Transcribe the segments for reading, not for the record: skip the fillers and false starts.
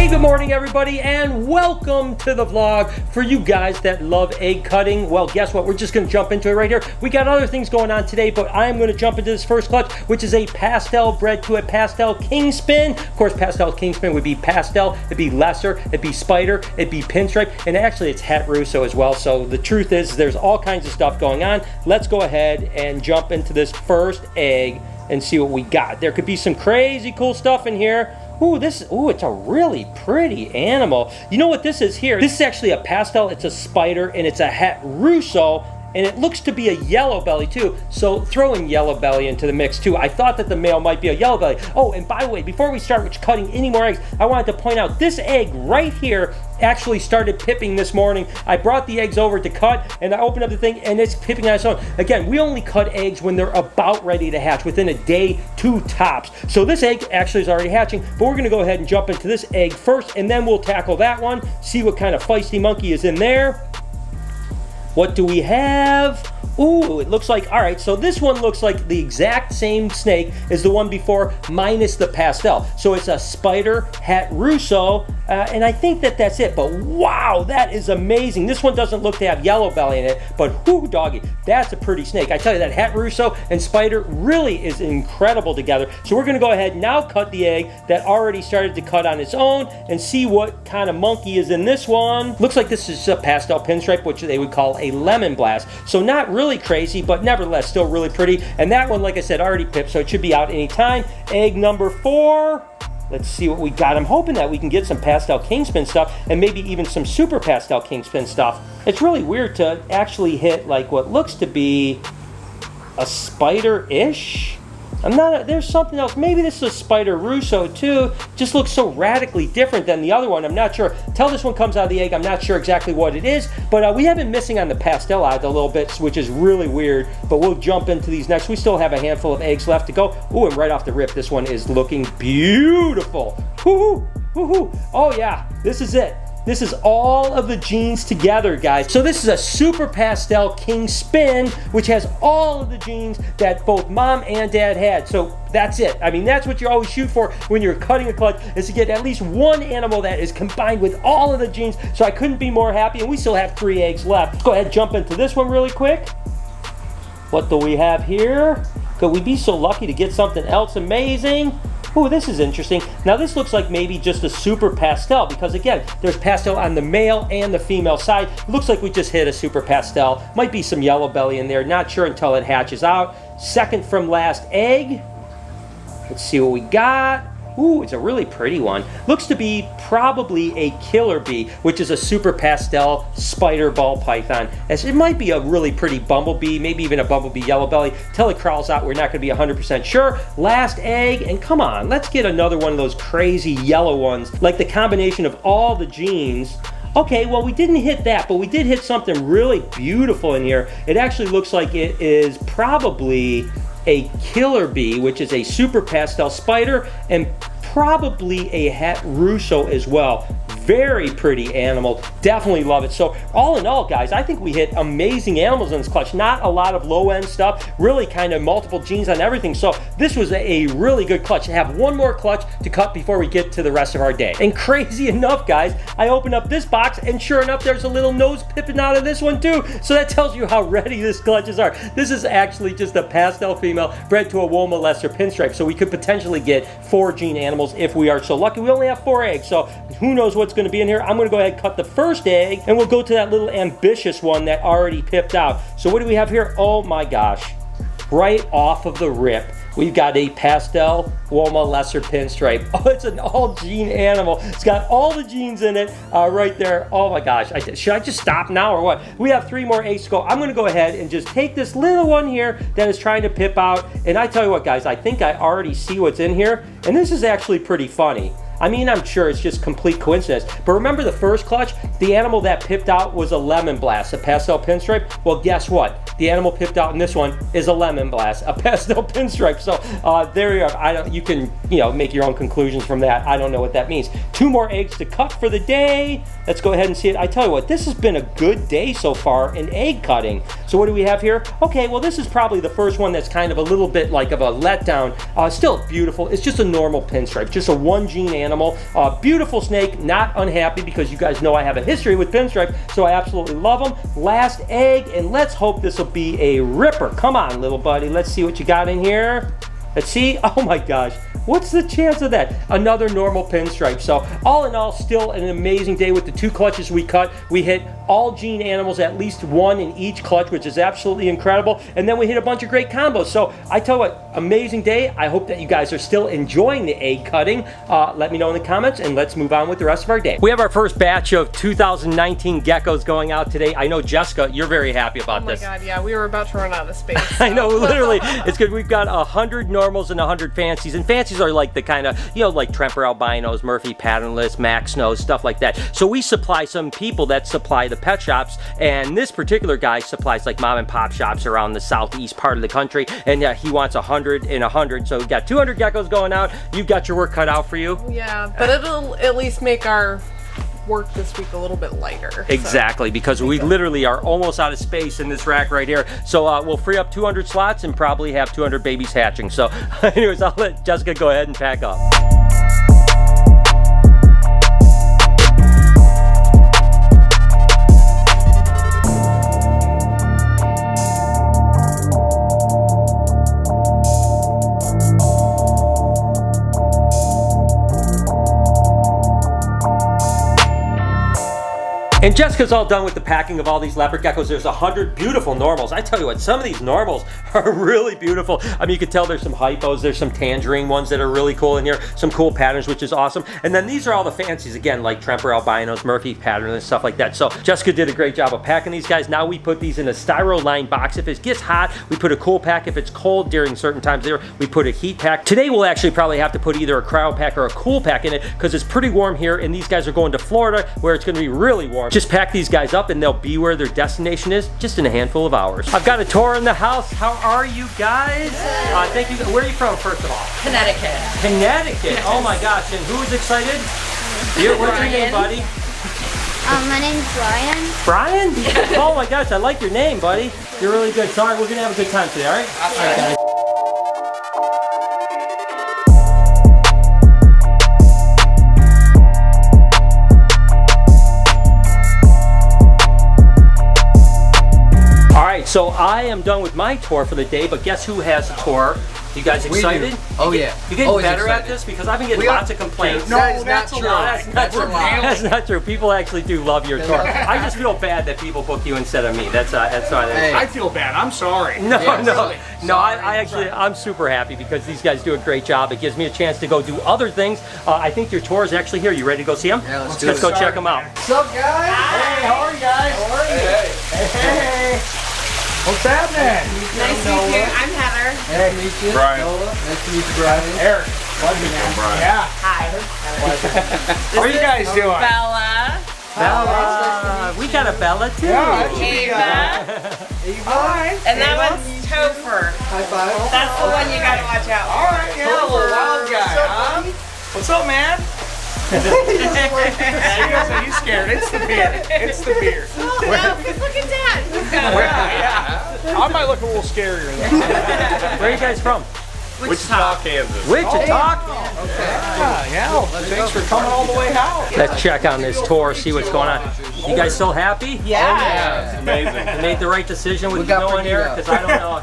Good morning, everybody, and welcome to the vlog. For you guys that love egg cutting, well, guess what? We're just going to jump into it right here. We got other things going on today, but I'm going to jump into this first clutch, which is a pastel bred to a pastel king spin. Of course, pastel king spin would be pastel, it'd be lesser, it'd be spider, it'd be pinstripe, and actually it's het russo as well. So the truth is there's all kinds of stuff going on. Let's go ahead and jump into this first egg and see what we got. There could be some crazy cool stuff in here. It's a really pretty animal. You know what this is here? This is actually a pastel, it's a spider, and it's a het russo, and it looks to be a yellow belly too. So throw in yellow belly into the mix too. I thought that the male might be a yellow belly. Oh, and by the way, before we start cutting any more eggs, I wanted to point out this egg right here actually started pipping this morning. I brought the eggs over to cut, and I opened up the thing, and it's pipping on its own. Again, we only cut eggs when they're about ready to hatch, within a day, 2 tops. So this egg actually is already hatching, but we're gonna go ahead and jump into this egg first, and then we'll tackle that one, see what kind of feisty monkey is in there. What do we have? Ooh, it looks like, all right, so this one looks like the exact same snake as the one before, minus the pastel. So it's a spider het russo, and I think that that's it, but wow, that is amazing. This one doesn't look to have yellow belly in it, but whoo doggy, that's a pretty snake. I tell you, that het russo and spider really is incredible together. So we're gonna go ahead and now cut the egg that already started to cut on its own and see what kind of monkey is in this one. Looks like this is a pastel pinstripe, which they would call a lemon blast. So not really crazy, but nevertheless still really pretty. And that one, like I said, already pipped, so it should be out anytime. Egg number 4. Let's see what we got. I'm hoping that we can get some pastel kingspin stuff and maybe even some super pastel kingspin stuff. It's really weird to actually hit like what looks to be a spider-ish. There's something else. Maybe this is a spider russo too. Just looks so radically different than the other one. I'm not sure. Till this one comes out of the egg, I'm not sure exactly what it is, but we have been missing on the pastel eyes a little bit, which is really weird, but we'll jump into these next. We still have a handful of eggs left to go. Ooh, and right off the rip, this one is looking beautiful. Woohoo, woohoo. Oh yeah, this is it. This is all of the genes together, guys. So this is a super pastel king spin, which has all of the genes that both mom and dad had. So that's it. I mean, that's what you always shoot for when you're cutting a clutch, is to get at least one animal that is combined with all of the genes. So I couldn't be more happy, and we still have 3 eggs left. Let's go ahead and jump into this one really quick. What do we have here? Could we be so lucky to get something else amazing? Ooh, this is interesting. Now this looks like maybe just a super pastel, because again, there's pastel on the male and the female side. It looks like we just hit a super pastel. Might be some yellow belly in there, not sure until it hatches out. Second from last egg. Let's see what we got. Ooh, it's a really pretty one. Looks to be probably a killer bee, which is a super pastel spider ball python. It might be a really pretty bumblebee, maybe even a bumblebee yellow belly. Till it crawls out, we're not gonna be 100% sure. Last egg, and come on, let's get another one of those crazy yellow ones, like the combination of all the genes. Okay, well, we didn't hit that, but we did hit something really beautiful in here. It actually looks like it is probably a killer bee, which is a super pastel spider, and probably a het russo as well. Very pretty animal. Definitely love it. So all in all, guys, I think we hit amazing animals in this clutch. Not a lot of low-end stuff. Really kind of multiple genes on everything. So this was a really good clutch. I have one more clutch to cut before we get to the rest of our day. And crazy enough, guys, I opened up this box, and sure enough, there's a little nose pipping out of this one too. So that tells you how ready this clutches are. This is actually just a pastel female bred to a Woma lesser pinstripe. So we could potentially get 4 gene animals if we are so lucky. We only have 4 eggs, so who knows what's going to be in here. I'm going to go ahead and cut the first egg, and we'll go to that little ambitious one that already pipped out. So what do we have here? Oh my gosh, right off of the rip, we've got a pastel Woma lesser pinstripe. Oh, it's an all gene animal. It's got all the genes in it right there. Oh my gosh, should I just stop now or what? We have 3 more eggs to go. I'm going to go ahead and just take this little one here that is trying to pip out, and I tell you what, guys, I think I already see what's in here, and this is actually pretty funny. I mean, I'm sure it's just complete coincidence. But remember the first clutch? The animal that pipped out was a lemon blast, a pastel pinstripe. Well, guess what? The animal pipped out in this one is a lemon blast, a pastel pinstripe. So there you are. You can make your own conclusions from that. I don't know what that means. 2 more eggs to cut for the day. Let's go ahead and see it. I tell you what, this has been a good day so far in egg cutting. So what do we have here? Okay, well, this is probably the first one that's kind of a little bit like of a letdown. Still beautiful. It's just a normal pinstripe, just a 1 gene animal. animal. Beautiful snake, not unhappy because you guys know I have a history with pinstripe, so I absolutely love them. Last egg, and let's hope this will be a ripper. Come on, little buddy, let's see what you got in here. Let's see. Oh my gosh. What's the chance of that? Another normal pinstripe. So all in all, still an amazing day with the 2 clutches we cut. We hit all gene animals, at least 1 in each clutch, which is absolutely incredible. And then we hit a bunch of great combos. So I tell you what, amazing day. I hope that you guys are still enjoying the egg cutting. Let me know in the comments, and let's move on with the rest of our day. We have our first batch of 2019 geckos going out today. I know, Jessica, you're very happy about this. Oh my God, yeah, we were about to run out of space. So. I know, literally. It's good. We've got 100 normals and 100 fancies. And fancies are like the kind of, you know, like Tremper albinos, Murphy patternless, Max Snows, stuff like that. So we supply some people that supply the pet shops, and this particular guy supplies like mom and pop shops around the southeast part of the country, and he wants 100 and 100. So we've got 200 geckos going out. You've got your work cut out for you. Yeah, but it'll at least make our work this week a little bit lighter. Exactly, because we literally are almost out of space in this rack right here. So we'll free up 200 slots and probably have 200 babies hatching. So anyways, I'll let Jessica go ahead and pack up. And Jessica's all done with the packing of all these leopard geckos. There's 100 beautiful normals. I tell you what, some of these normals are really beautiful. I mean, you can tell there's some hypos, there's some tangerine ones that are really cool in here, some cool patterns, which is awesome. And then these are all the fancies, again, like Tremper albinos, Murphy pattern, and stuff like that. So Jessica did a great job of packing these guys. Now we put these in a styro-lined box. If it gets hot, we put a cool pack. If it's cold during certain times there, we put a heat pack. Today we'll actually probably have to put either a cryo pack or a cool pack in it because it's pretty warm here, and these guys are going to Florida where it's going to be really warm. Just pack these guys up and they'll be where their destination is just in a handful of hours. I've got a tour in the house. How are you guys? Thank you. Where are you from, first of all? Connecticut. Connecticut. Yes. Oh my gosh. And who is excited? What's your name, buddy? My name's Brian. Brian? Yes. Oh my gosh, I like your name, buddy. You're really good. Sorry, we're gonna have a good time today, all right? All right, guys. So I am done with my tour for the day, but guess who has a tour? You guys excited? Oh yeah. You getting better at this? Because I've been getting lots of complaints. No, that's not true. That's not true. People actually do love your tour. I just feel bad that people book you instead of me. That's why. Hey. I feel bad. I'm sorry. No, yeah, no, really. no. I'm super happy because these guys do a great job. It gives me a chance to go do other things. I think your tour is actually here. You ready to go see them? Yeah, let's go check them out. What's up, guys? Hey, how are you guys? How are you? Hey. What's happening? Nice to meet you. I'm Heather. Nice to meet you. Brian. Nice to meet you, Brian. Eric. Pleasure, man. Brian. Yeah. Hi. How are you guys doing? Bella. Bella. We got a Bella too. Yeah, Eva. And that one's Topher. High five. That's the one you gotta watch out for. All right, yeah, a little wild guy, huh? What's up, man? He's scared. It's the beer. It's the beer. Oh, no, because look at Dad. Yeah. I might look a little scarier though. Where are you guys from? Wichita, Kansas. Wichita. Yeah. Well, thanks for coming all the way out. Let's check on this tour, see what's going on. You guys still happy? Yeah. It's amazing. You made the right decision with you going there? Because I don't know.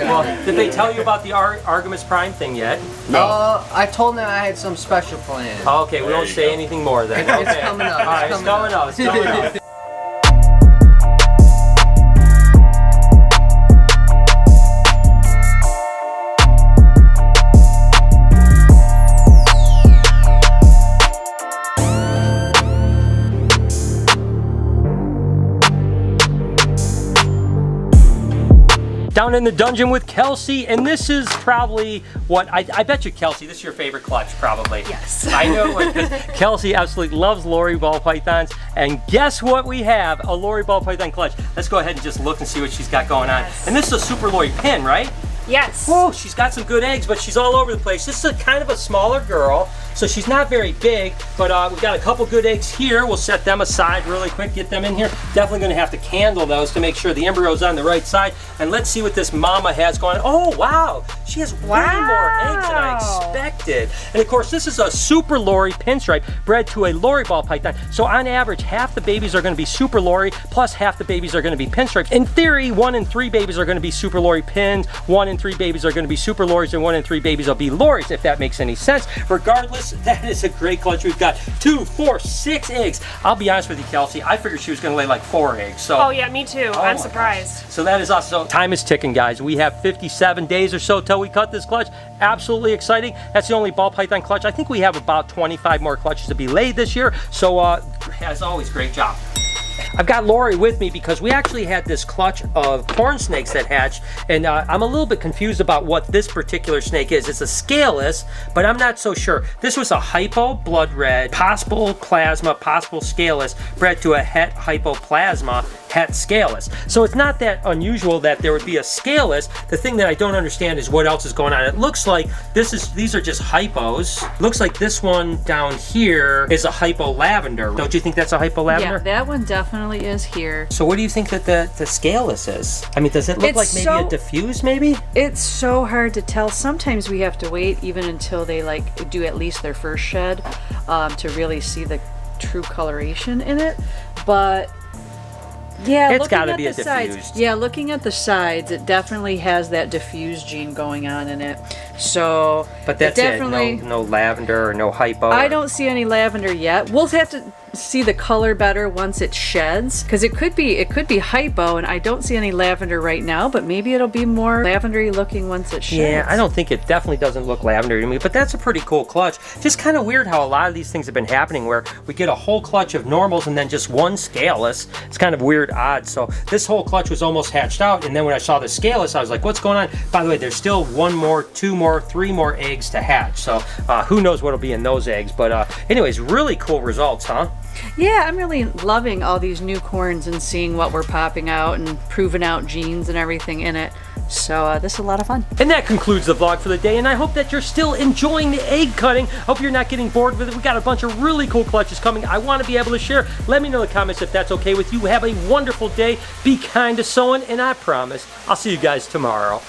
Well, did they tell you about the Artemis Prime thing yet? No. I told them I had some special plans. Okay, we won't say anything more then. It's Okay. coming up. All right, it's coming up. It's coming up. Down in the dungeon with Kelsey, and this is probably what I bet you, Kelsey, this is your favorite clutch, probably. Yes. I know, because Kelsey absolutely loves Lori ball pythons, and guess what we have? A Lori ball python clutch. Let's go ahead and just look and see what she's got going on. Yes. And this is a Super Lori pin, right? Yes. Whoa, she's got some good eggs, but she's all over the place. This is kind of a smaller girl, so she's not very big, but we've got a couple good eggs here. We'll set them aside really quick, get them in here. Definitely gonna have to candle those to make sure the embryo's on the right side. And let's see what this mama has going on. Oh, wow, she has way more eggs than I expected. And of course, this is a super lorry pinstripe bred to a lorry ball python. So on average, half the babies are gonna be super lorry, plus half the babies are gonna be pinstripes. In theory, 1 in 3 babies are gonna be super lorry pins, 1 in 3 babies are gonna be super lorries, and 1 in 3 babies will be lorries, if that makes any sense. Regardless, that is a great clutch. We've got 2, 4, 6 eggs. I'll be honest with you, Kelsey, I figured she was gonna lay like 4 eggs. So. Oh yeah, me too. I'm my surprised. gosh. So that is awesome. So time is ticking, guys. We have 57 days or so till we cut this clutch. Absolutely exciting. That's the only ball python clutch. I think we have about 25 more clutches to be laid this year. So as always, great job. I've got Lori with me because we actually had this clutch of corn snakes that hatched, and I'm a little bit confused about what this particular snake is. It's a scaleless, but I'm not so sure. This was a hypo blood red, possible plasma, possible scaleless, bred to a het hypoplasma, het scaleless. So it's not that unusual that there would be a scaleless. The thing that I don't understand is what else is going on. It looks like these are just hypos. Looks like this one down here is a hypo lavender. Don't you think that's a hypo lavender? Yeah, that one definitely is here. So what do you think that the scaleless is? I mean, does it look It's like maybe so- a diffuse maybe? It's so hard to tell. Sometimes we have to wait even until they like do at least their first shed to really see the true coloration in it. But yeah, It's looking gotta at be a the sides, diffused. yeah, looking at the sides, it definitely has that diffuse gene going on in it. So, But that's definitely, it. No lavender or no hypo. I don't see any lavender yet. We'll have to see the color better once it sheds, because it could be hypo, and I don't see any lavender right now, but maybe it'll be more lavendery looking once it sheds. Yeah, I don't think it definitely doesn't look lavender to me, but that's a pretty cool clutch. Just kind of weird how a lot of these things have been happening where we get a whole clutch of normals and then just one scaleless. It's kind of weird, odd. So this whole clutch was almost hatched out, and then when I saw the scaleless, I was like, what's going on? By the way, there's still 1 more, 2 more, 3 more eggs to hatch. So who knows what'll be in those eggs. But anyways, really cool results, huh? Yeah, I'm really loving all these new corns and seeing what we're popping out and proving out genes and everything in it. So this is a lot of fun. And that concludes the vlog for the day, and I hope that you're still enjoying the egg cutting. Hope you're not getting bored with it. We got a bunch of really cool clutches coming. I want to be able to share. Let me know in the comments if that's okay with you. Have a wonderful day. Be kind to sewing, and I promise I'll see you guys tomorrow.